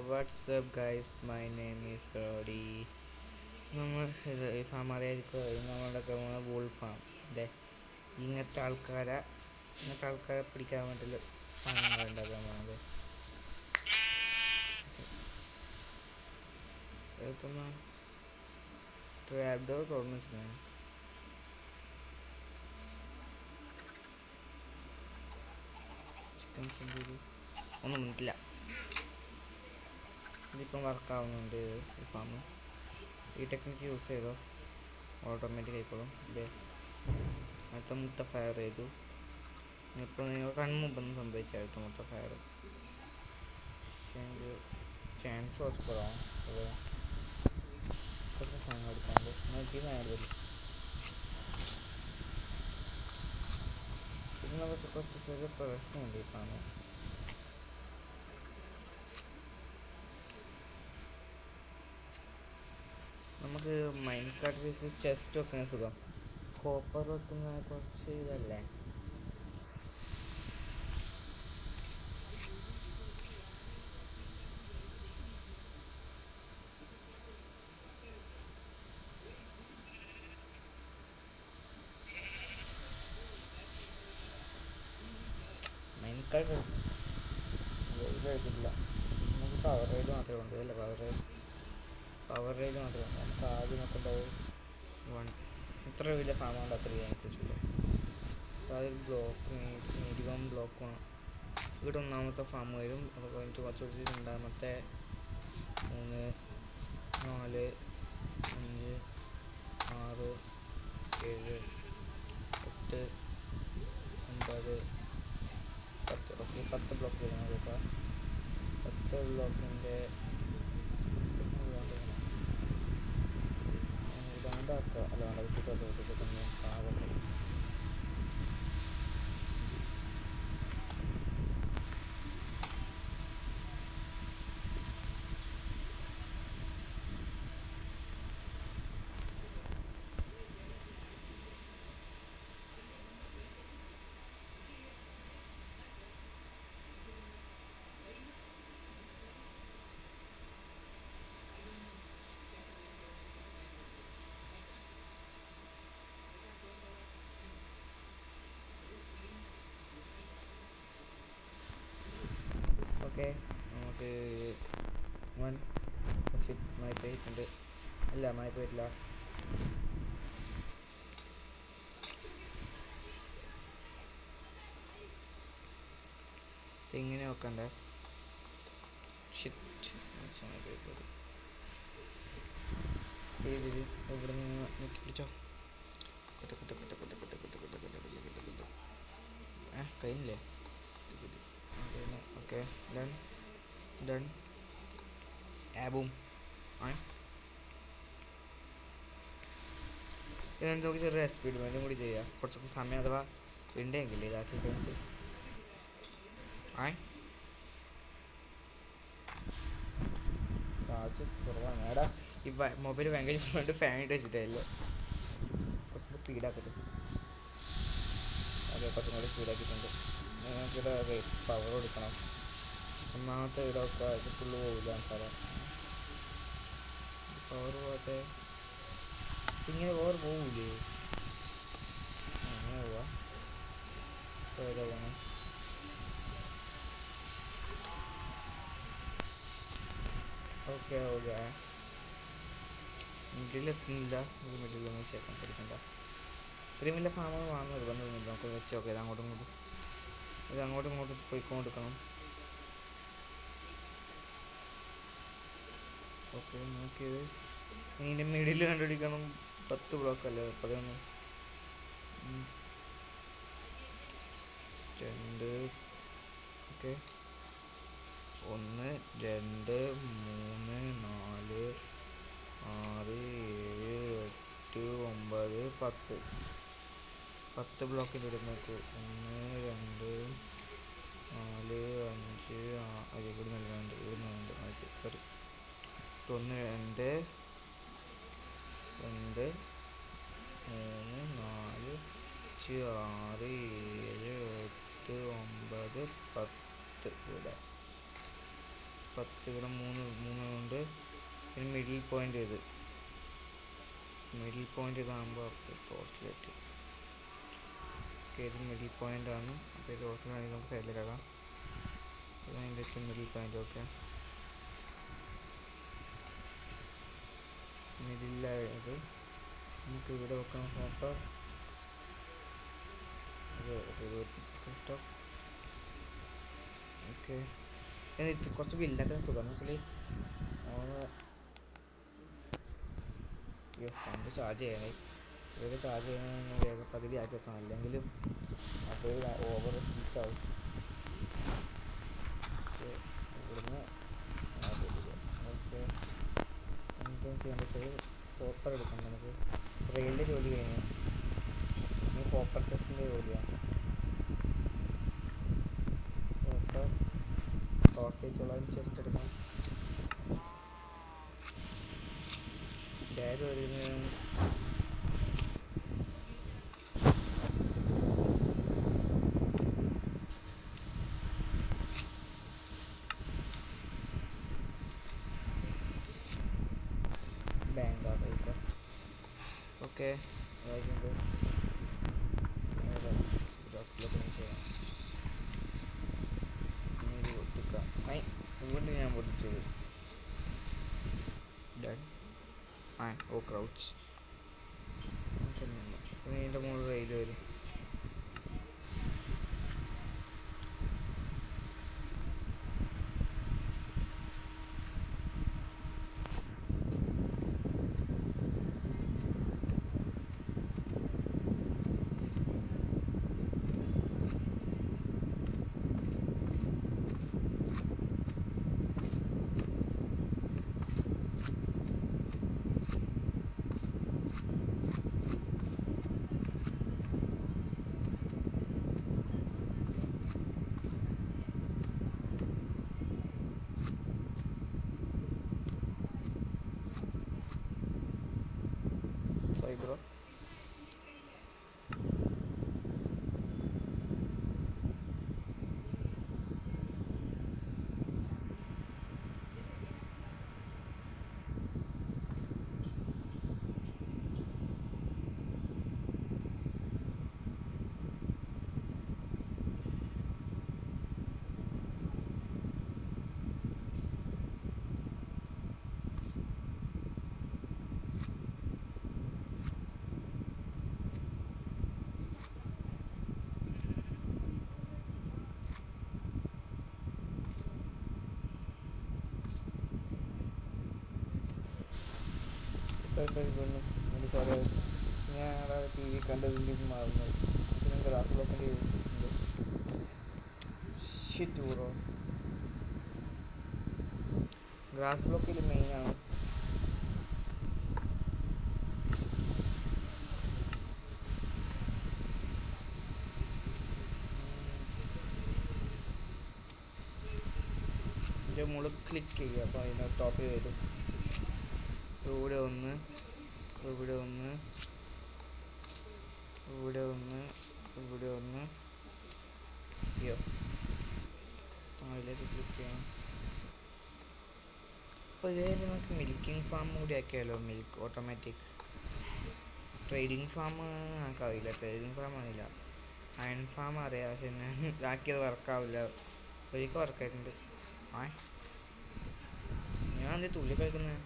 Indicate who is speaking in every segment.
Speaker 1: What's up, guys? My name is Roddy. നമ്മൾ farm അറിയാതിരിക്കുക നമ്മളൊക്കെ പോകുന്ന വോൾ ഫാം അല്ലേ? ഇങ്ങനത്തെ ആൾക്കാരെ പിടിക്കാൻ വേണ്ടിയിട്ട് ഫാമുകൾ ഉണ്ടാക്കാൻ പോകുന്നത്. എത്തുന്ന ട്രാപ്പ് ഡോർ തുറന്നു വെച്ചിട്ടാണ്. ചിക്കൻ സെഞ്ചുറി ഒന്നും വന്നിട്ടില്ല. ഇതിപ്പം വർക്കാവുന്നുണ്ട് ഈ ഫാം. ഈ ടെക്നിക്ക് യൂസ് ചെയ്തോ ഓട്ടോമാറ്റിക് ആയിക്കോളും. ഇല്ലേ, അടുത്ത മുട്ട ഫയർ ചെയ്തു. ഇപ്പോൾ നിങ്ങൾ കൺമുമ്പൊന്നും സംഭവിച്ച അടുത്ത മുട്ട ഫയർ. പക്ഷേ എനിക്ക് ചാൻസ് കുറച്ച് കുറവാണ്. അത് കുറച്ച് സമയം എടുക്കാണ്ട് നോക്കി സമയം വരും. ഇതിനെ കുറച്ച് ചെറിയ പ്രശ്നമുണ്ട് ഈ ഫാം. നമുക്ക് മൈൻഡ് കാർഡ് വെച്ച് ചെസ്റ്റ് വെക്കുന്ന സുഖം കോപ്പർ വെക്കുന്ന കുറച്ച് ഇതല്ലേ. മൈൻഡ് കാർഡ് ഇതെടുത്തിട്ടില്ല. നമുക്ക് പവർ റൈഡ് മാത്രമേ ഉണ്ട്. അല്ല പവർ റൈഡ് മാത്രമേ ഉണ്ട്. നമുക്ക് ആദ്യം നോക്കേണ്ടത് ഇത്ര വലിയ ഫാമുണ്ട് അത്രയും അനുസരിച്ചുള്ളൂ. അപ്പോൾ അതൊരു മിനിമം ബ്ലോക്ക് വേണം. ഇവിടെ ഒന്നാമത്തെ ഫാം വരും. അപ്പോൾ കഴിഞ്ഞിട്ട് കുറച്ചുകൂടി രണ്ടാമത്തെ 3 4 5 6 7 8 9 10. ഓക്കെ, 10 ബ്ലോക്ക് വരുന്നത് കേട്ടോ. 10 ബ്ലോക്കിൻ്റെ ഇതാണ്ടാക്കുക. അല്ലാണ്ട് വെച്ചിട്ട് തന്നെ പാകത്തെ. ഓക്കെ, നമുക്ക് മായി പോയിട്ടുണ്ട്. അല്ല, മായി പോയിട്ടില്ല. ഇങ്ങനെ വെക്കണ്ടേ. ഇവിടെ നിന്ന് പിടിച്ചോ. കഴിഞ്ഞില്ലേ? Okay, done. ആബും ഇതെന്ന് നമുക്ക് ചെറിയ എക്സ്പെരിമെൻറ്റും കൂടി ചെയ്യാം. കുറച്ചൊക്കെ സമയം അഥവാ ഉണ്ടെങ്കിൽ ഇതാക്കി കഴിഞ്ഞിട്ട് കാറ്റ് കുറവാണ്. എടാ, ഈ മൊബൈൽ ഭയങ്കര ഫാൻ ഇട്ട് വെച്ചിട്ടല്ലോ. കുറച്ചുകൂടി സ്പീഡാക്കട്ടെ. അതെ, കുറച്ചും കൂടി സ്പീഡാക്കിയിട്ടുണ്ട്. നമുക്കിവിടെ പവർ കൊടുക്കണം. ഒന്നാമത്തെ ഇടമൊക്കെ ഇത് ഫുള്ള് പോകില്ല. സാറേ, പവർ പോകട്ടെ. ഇങ്ങനെ പവർ പോകൂലേ? അങ്ങനെ പോവാ. ഏതാ പോകണം? ഓക്കെ, മിഡിലെത്തുന്നില്ല. ഇത് മിഡിലൊന്നും ചേക്കാൻ പഠിക്കണ്ട. ഇത്രയും വലിയ ഫാമൊന്നും വാങ്ങാൻ നിർബന്ധമൊന്നുമില്ല. നമുക്ക് വെച്ച് നോക്കാം. ഇത് അങ്ങോട്ടും ഇങ്ങോട്ടും പോയിക്കൊണ്ടിരിക്കണം. ഓക്കെ, നോക്കിയത് ഇതിൻ്റെ മിഡിൽ കണ്ടുപിടിക്കണം. 10 ബ്ലോക്ക് അല്ലേ? 11 2. ഓക്കെ, 1 2 3 4 6 7 8 9 10 ബ്ലോക്കിൻ്റെ ഇവിടെ നോക്കൂ. 1 2 4 5 6 കൂടി നൽകാനുണ്ട്. ഇവിടെ സോറി, 1 2 2 3 4 5 6 7 8 9 10. ഇവിടെ 10 ഇവിടെ 3 ഉണ്ട്. പിന്നെ മിഡിൽ പോയിൻ്റ് ഇതാകുമ്പോൾ പോസ്റ്റിലെത്തി. ഓക്കെ, ഇത് മിഡിൽ പോയിൻ്റ് ആണ്. അപ്പോൾ ഇത് പോസ്റ്റിലാണെങ്കിൽ നമുക്ക് സൈഡിലേക്കാക്കാം. ഇതിൻ്റെ മിഡിൽ പോയിൻ്റ്. ഓക്കെ, മിഡിലായത് നമുക്ക് ഇവിടെ വെക്കാം. Hopper stop. ഓക്കെ, കുറച്ച് ബിൽഡാക്കാൻ സുഖമാണ്. ആക്ച്വലി ഫണ്ട് ചാർജ് ചെയ്യണേ. ഇതൊക്കെ ചാർജ് ചെയ്യണമെന്ന് വേഗം പകുതി ആക്കി വെക്കണം, അല്ലെങ്കിലും അപ്പോൾ ഓവർ ഹീറ്റാവും. ഇവിടുന്ന് ഓക്കെ, എന്താ ചെയ്യേണ്ടത് വെച്ചാൽ കോപ്പർ എടുക്കണം നമുക്ക്. റെയിലിൻ്റെ ജോലി കഴിഞ്ഞു, ഇനി കോപ്പർ ചെസ്റ്റിൻ്റെ ജോലിയാണ്. കോപ്പർ ടോർച്ചേജുള്ള ചെസ്റ്റ് എടുക്കണം. ഡയറി വരുന്ന ബാങ്ക്. ഓക്കെ, ഇവിടെ ഞാൻ പൊട്ടിച്ചത് ഓ ക്രൗച്ച്. പിന്നെ ഇതിൻ്റെ മുകളിൽ റെയിൽ വരും. ബ്രോ, സോറി, ഞാൻ ടി വി കണ്ടതിൻ്റെ മാറുന്നത്. ഞാൻ ഗ്ലാസ് ബ്ലോക്കിൻ്റെ ഷിറ്റ് ബ്രോ. ഗ്ലാസ് ബ്ലോക്കിൽ മെയിനാണ്. ഇതിൻ്റെ മുകളിൽ ക്ലിക്ക് ചെയ്യുക, അപ്പോൾ അതിന് ടോപ്പിൽ വരും. ഇവിടെ ഒന്ന്, ഇവിടെ ഒന്ന്, ഇവിടെ ഒന്ന്, ഇവിടെ ഒന്ന്. അയ്യോ, അതിലേക്ക് ക്ലിക്ക് ചെയ്യണം. അപ്പോൾ ഇതായാലും നമുക്ക് മിൽക്കിംഗ് ഫാം കൂടി ആക്കിയാലോ. മിൽക്ക് ഓട്ടോമാറ്റിക് ട്രേഡിംഗ് ഫാം നമുക്കറിയില്ല. ട്രേഡിംഗ് ഫാം അറിയില്ല. അയൺ ഫാം അറിയാം, പക്ഷെ ഞാൻ ആക്കിയത് വർക്കാവില്ല. ഒരിക്കൽ വർക്കായിട്ടുണ്ട്. ഞാൻ എന്ത് തുള്ളി കളിക്കുന്നത്?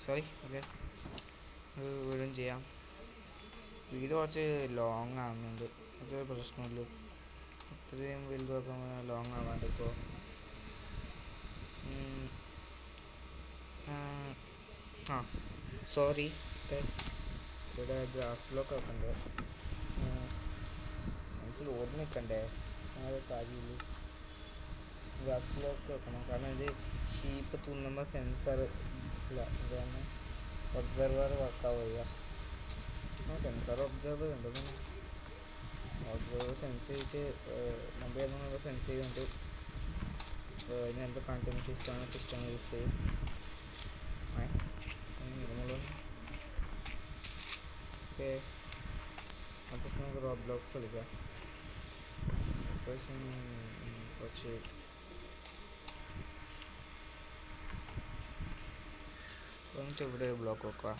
Speaker 1: സോറി. ഓക്കെ, അത് വീണ്ടും ചെയ്യാം. വീട് കുറച്ച് ലോങ് ആകുന്നുണ്ട്, അതൊരു പ്രശ്നമില്ല. ഇത്രയും വലുതൊക്കെ ലോങ് ആവാണ്ട് ഇപ്പോൾ സോറി. ഇവിടെ ഗ്രാസ് ബ്ലോക്ക് ഒക്കെ ഉണ്ട്, എനിക്ക് ലോഡ് നിൽക്കണ്ടേ? അത് കാര്യമില്ല. ഗ്രാസ് ബ്ലോക്ക് വെക്കണം, കാരണം ഇത് ഷീപ്പ് തുന്നുമ്പോൾ സെൻസർ ഇല്ല. ഇതാണ് ഒബ്സർവർ വർക്കാവുക. സെൻസർ ഒബ്സർവർ ഉണ്ടെന്ന്. ഒബ്സർവർ സെൻസ് ചെയ്തിട്ട് മൊബൈൽ നമ്മൾ സെൻസ് ചെയ്തുകൊണ്ട് ഇതിനെന്ത് കണ്ടിന്യൂസ് ഇഷ്ടമാണ് യൂസ് ചെയ്യും. റോബ്ലോക്സ് കളിക്കാം. പക്ഷേ കുറച്ച് എന്നിട്ട് ഇവിടെ ബ്ലോക്ക് വെക്കുക.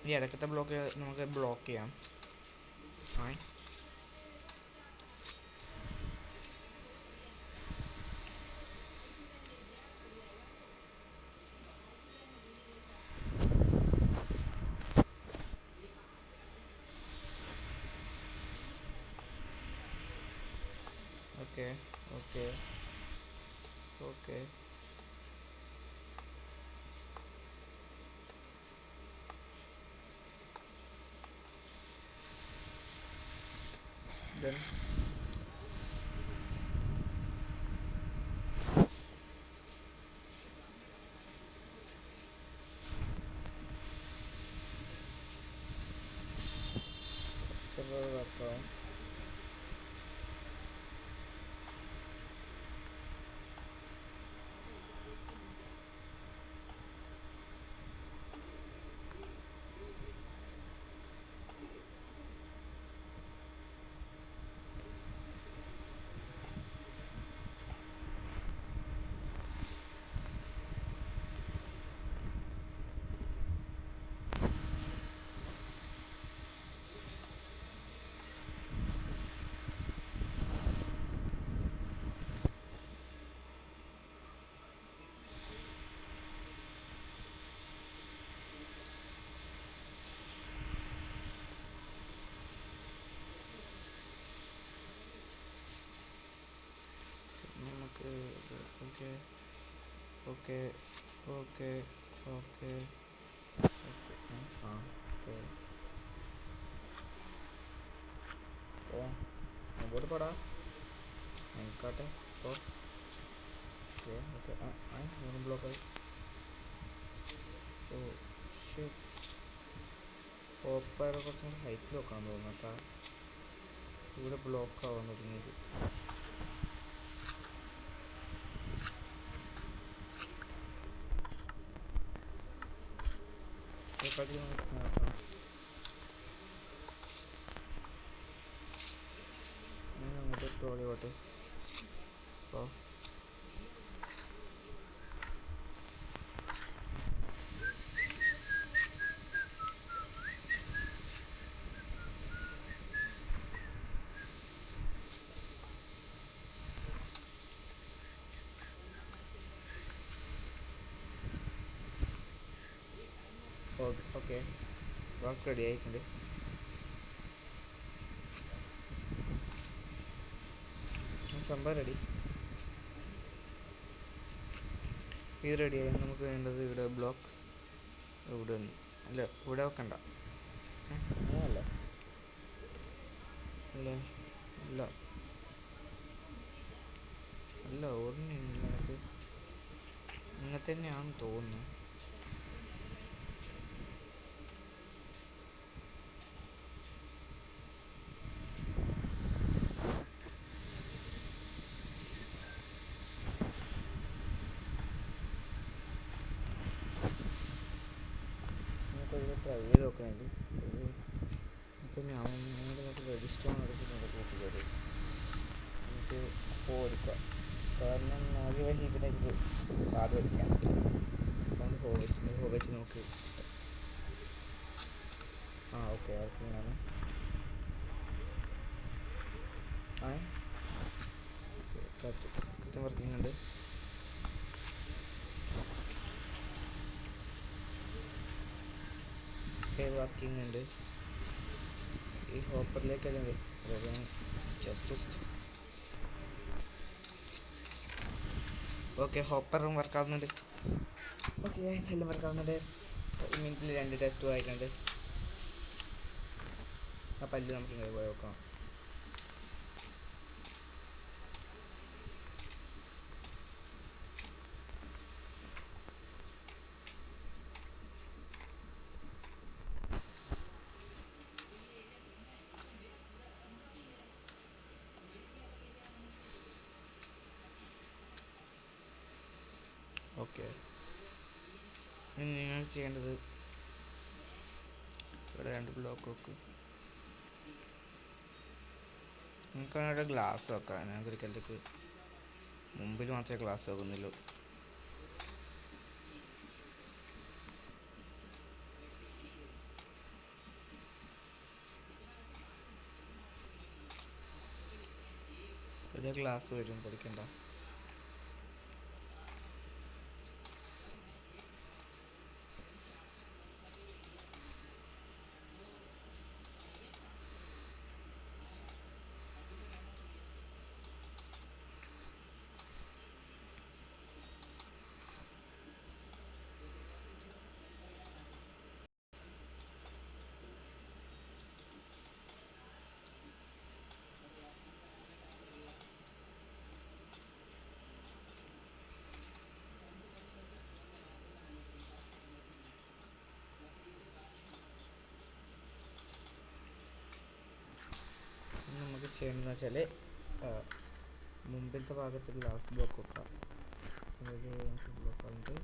Speaker 1: ഈ ഇടയ്ക്കത്തെ ബ്ലോക്ക് നമുക്ക് ബ്ലോക്ക് ചെയ്യാം. Okay okay okay then server account നമുക്ക് ഓക്കെ ഓക്കെ ഓക്കെ ഓക്കെ അങ്ങോട്ട് പോടാ ആയിക്കോട്ടെ. ഓ ഓക്കെ ഓക്കെ മൂന്ന് ബ്ലോക്കായി. ഓ ഷിറ്റ്, ഹോപ്പർ കുറച്ചും കൂടി ഹൈറ്റിൽ വെക്കാൻ തോന്നുന്നു കേട്ടോ. ഇവിടെ ബ്ലോക്ക് ആവാൻ തുടങ്ങിയത്. നോക്കാം, ഞാൻ അങ്ങോട്ട് ട്രോളി പോട്ടെ. അപ്പോൾ ഓക്കെ വർക്ക് റെഡി ആയിട്ടുണ്ട്. സംഭവം റെഡി. ഇത് റെഡിയായി. നമുക്ക് വേണ്ടത് ഇവിടെ ബ്ലോക്ക് ഇവിടെ അല്ല, ഇവിടെ വെക്കണ്ട. അല്ല അല്ല അല്ല അല്ല ഓർമ്മയില്ല, അത് ഇങ്ങനെ തന്നെയാണെന്ന് തോന്നുന്നു. നമുക്കൊരു ട്രൈ ചെയ്ത് നോക്കാനുണ്ട്. ഇപ്പം ഞാൻ നമുക്ക് രജിസ്റ്റർ നടത്തി കയറി എന്നിട്ട് എടുക്കുക. കാരണം ആദ്യ വഴി പിന്നെ ഇത് കാർഡ് വലിക്കാം. അപ്പം വെച്ച് നോക്ക്. ഓക്കെ വർക്കിങ്ങാണ്. കൃത്യം വർക്കിംഗ് ഉണ്ട്. വർക്കിംഗ് ഉണ്ട്. ഈ ഹോപ്പറിലേക്കല്ലേ ജസ്റ്റ് ഓക്കെ ഹോപ്പറും വർക്കാവുന്നുണ്ട്. ഓക്കെ എല്ലാം വർക്കാവുന്നുണ്ട്. മിനിറ്റിൽ 2 ടെസ്റ്റ് ആയിട്ടുണ്ട്. ആ പല്ല് നമുക്ക് ഇങ്ങനെ പോയി നോക്കാം. ഓക്കെ, ഇനി നിങ്ങൾ ചെയ്യേണ്ടത് ഇവിടെ 2 ബ്ലോക്ക് വെക്ക്. നമുക്കവിടെ ഗ്ലാസ് വെക്കാം. ഞാൻ ക്രിക്കറ്റിലേക്ക് മുമ്പിൽ മാത്രമേ ഗ്ലാസ് വെക്കുന്നുള്ളൂ. പുതിയ ഗ്ലാസ് വരും, പഠിക്കണ്ട. നമുക്ക് ചെയ്യേണ്ടതെന്ന് വെച്ചാൽ മുമ്പിലത്തെ ഭാഗത്ത് ഗ്ലാസ് ബ്ലോക്ക് വെക്കുക. അതായത് ബ്ലോക്ക് വന്നിട്ട്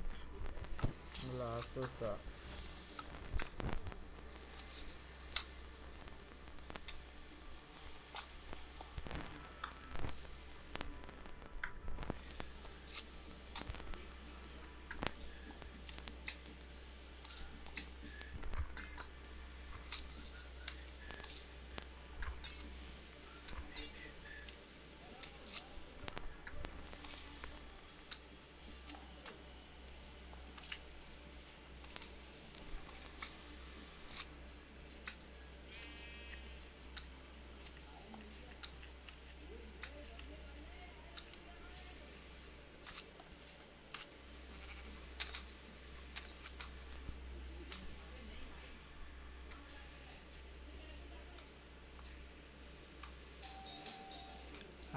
Speaker 1: ഗ്ലാസ് വെക്കുക.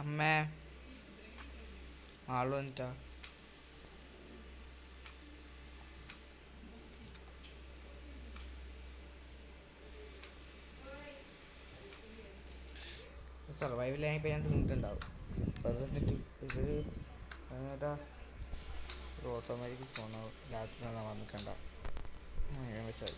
Speaker 1: അമ്മേ, ആള് വന്നിട്ടാ. സർവൈവലായപ്പോൾ ഞാൻ തിന്നിട്ടുണ്ടാവും. എന്നിട്ട് ഇവര് ഏതാ ഓട്ടോമാറ്റിക് സ്പോണാവും. രാത്രി വന്നിട്ടുണ്ടാവും. അങ്ങനെ വെച്ചാൽ